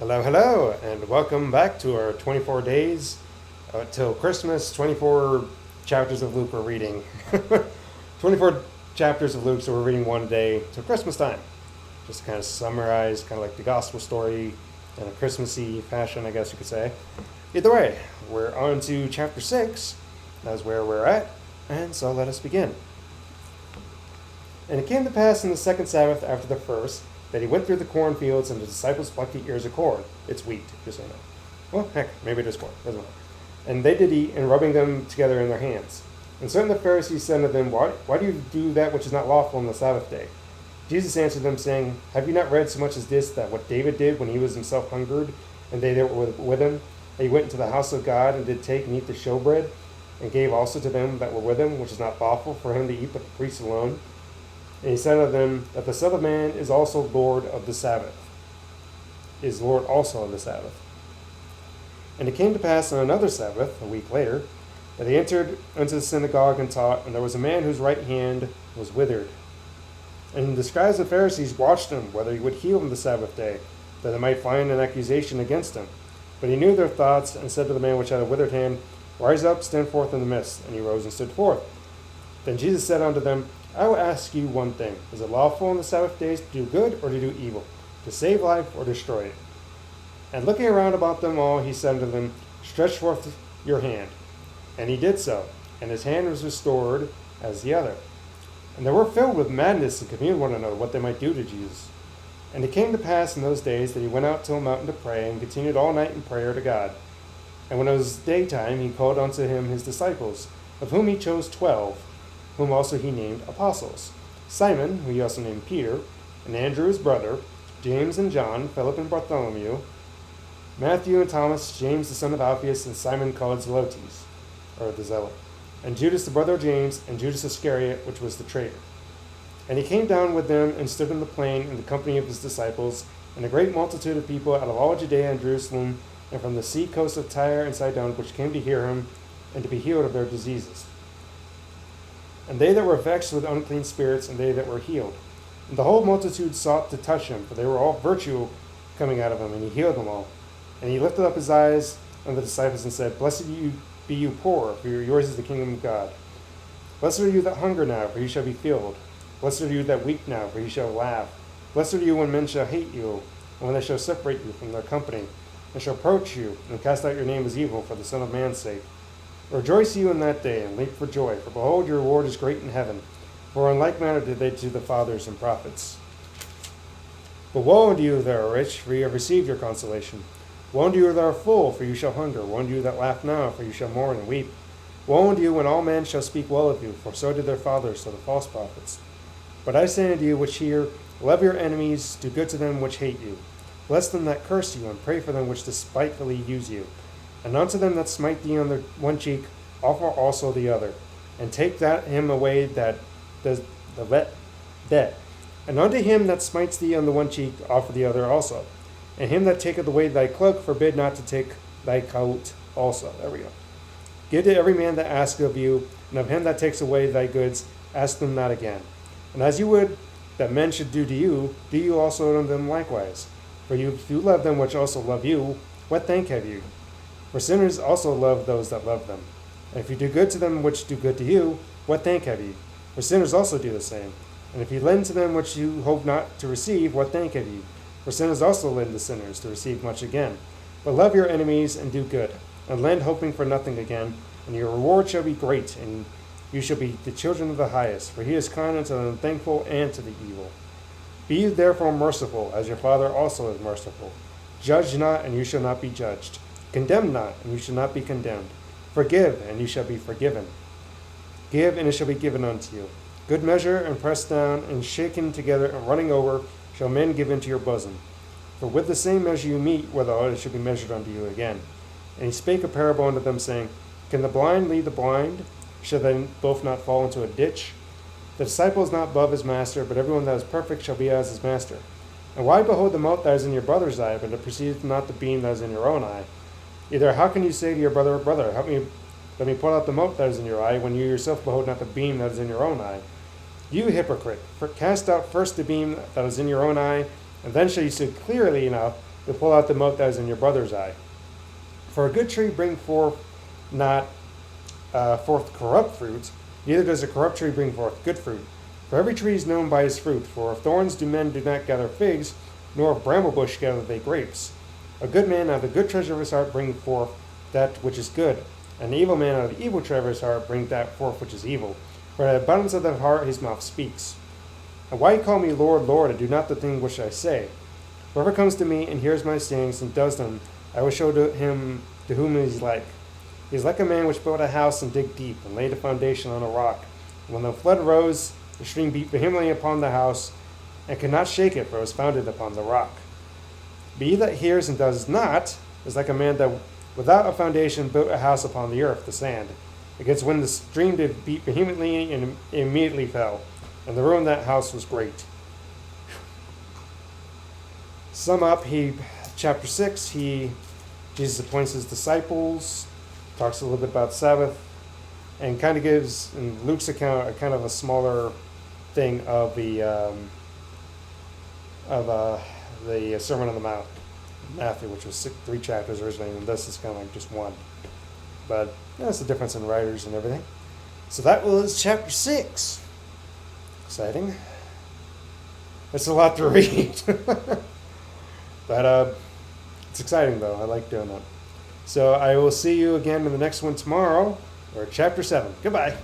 Hello, and welcome back to our 24 days till Christmas, 24 chapters of Luke we're reading. 24 chapters of Luke, so we're reading one a day till Christmas time. Just to kind of summarize, kind of like the gospel story in a Christmassy fashion, I guess you could say. Either way, we're on to chapter 6. That's where we're at, and so let us begin. And it came to pass in the second Sabbath after the first, that he went through the cornfields, and the disciples plucked the ears of corn. It's wheat, just so you know. Well, heck, maybe it is corn. Doesn't matter. And they did eat, and rubbing them together in their hands. And certain of the Pharisees said unto them, Why do you do that which is not lawful on the Sabbath day? Jesus answered them, saying, Have you not read so much as this, that what David did when he was himself hungered, and they that were with him? That he went into the house of God, and did take and eat the showbread, and gave also to them that were with him, which is not lawful for him to eat but the priests alone. And he said unto them, that the Son of Man is also Lord of the Sabbath. Is Lord also of the Sabbath. And it came to pass on another Sabbath, a week later, that he entered into the synagogue and taught, and there was a man whose right hand was withered. And the scribes and Pharisees watched him, whether he would heal him the Sabbath day, that they might find an accusation against him. But he knew their thoughts, and said to the man which had a withered hand, Rise up, stand forth in the midst. And he rose and stood forth. Then Jesus said unto them, I will ask you one thing. Is it lawful on the Sabbath days to do good or to do evil, to save life or destroy it? And looking around about them all, he said unto them, Stretch forth your hand. And he did so, and his hand was restored as the other. And they were filled with madness and communed one another what they might do to Jesus. And it came to pass in those days that he went out to a mountain to pray, and continued all night in prayer to God. And when it was daytime, he called unto him his disciples, of whom he chose 12, whom also he named apostles, Simon, who he also named Peter, and Andrew his brother, James and John, Philip and Bartholomew, Matthew and Thomas, James the son of Alphaeus, and Simon called Zelotes, or the Zealot, and Judas the brother of James, and Judas Iscariot, which was the traitor. And he came down with them, and stood in the plain in the company of his disciples, and a great multitude of people out of all Judea and Jerusalem, and from the sea coast of Tyre and Sidon, which came to hear him, and to be healed of their diseases. And they that were vexed with unclean spirits, and they that were healed. And the whole multitude sought to touch him, for they were all virtue coming out of him, and he healed them all. And he lifted up his eyes on the disciples, and said, Blessed be you poor, for yours is the kingdom of God. Blessed are you that hunger now, for you shall be filled. Blessed are you that weep now, for you shall laugh. Blessed are you when men shall hate you, and when they shall separate you from their company, and shall approach you, and cast out your name as evil for the Son of Man's sake. Rejoice you in that day, and leap for joy, for behold, your reward is great in heaven. For in like manner did they to the fathers and prophets. But woe unto you that are rich, for you have received your consolation. Woe unto you that are full, for you shall hunger. Woe unto you that laugh now, for you shall mourn and weep. Woe unto you when all men shall speak well of you, for so did their fathers to the false prophets. But I say unto you which hear, love your enemies, do good to them which hate you. Bless them that curse you, and pray for them which despitefully use you. And unto them that smite thee on the one cheek, offer also the other. And take that him away that does the debt. And unto him that smites thee on the one cheek, offer the other also. And him that taketh away thy cloak, forbid not to take thy coat also. There we go. Give to every man that asketh of you, and of him that takes away thy goods, ask them not again. And as you would that men should do to you, do you also unto them likewise. For you, if you love them which also love you, what thank have you? For sinners also love those that love them. And if you do good to them which do good to you, what thank have ye? For sinners also do the same. And if you lend to them which you hope not to receive, what thank have ye? For sinners also lend to sinners to receive much again. But love your enemies and do good, and lend hoping for nothing again, and your reward shall be great, and you shall be the children of the highest. For he is kind unto the unthankful and to the evil. Be you therefore merciful, as your Father also is merciful. Judge not, and you shall not be judged. Condemn not, and you shall not be condemned. Forgive, and you shall be forgiven. Give, and it shall be given unto you. Good measure, and pressed down, and shaken together, and running over, shall men give into your bosom. For with the same measure you meet withal, it shall be measured unto you again. And he spake a parable unto them, saying, Can the blind lead the blind? Shall they both not fall into a ditch? The disciple is not above his master, but everyone that is perfect shall be as his master. And why behold the mote that is in your brother's eye, but it perceiveth not the beam that is in your own eye? Either how can you say to your brother, Brother, let me pull out the mote that is in your eye, when you yourself behold not the beam that is in your own eye? You hypocrite, cast out first the beam that is in your own eye, and then shall you see clearly enough to pull out the mote that is in your brother's eye. For a good tree bring forth not forth corrupt fruit, neither does a corrupt tree bring forth good fruit. For every tree is known by his fruit. For of thorns do men do not gather figs, nor of bramble bush gather they grapes. A good man out of the good treasure of his heart bring forth that which is good, and an evil man out of the evil treasure of his heart bring that forth which is evil. For out of the abundance of the heart his mouth speaks. And why call me Lord, Lord, and do not the thing which I say? Whoever comes to me and hears my sayings and does them, I will show to him to whom he is like. He is like a man which built a house and digged deep, and laid a foundation on a rock. And when the flood rose, the stream beat vehemently upon the house, and could not shake it, for it was founded upon the rock. But he that hears and does not is like a man that without a foundation built a house upon the earth, the sand. Against when the stream did beat vehemently, and immediately fell, and the ruin of that house was great. Sum up, chapter 6, Jesus appoints his disciples, talks a little bit about Sabbath, and kind of gives, in Luke's account, a kind of a smaller thing of the Sermon on the Mount, Matthew, which was 3 chapters originally, and this is kind of like just one. But that's the difference in writers and everything. So that was chapter 6. Exciting. It's a lot to read. But it's exciting, though. I like doing that. So I will see you again in the next one tomorrow, or chapter 7. Goodbye.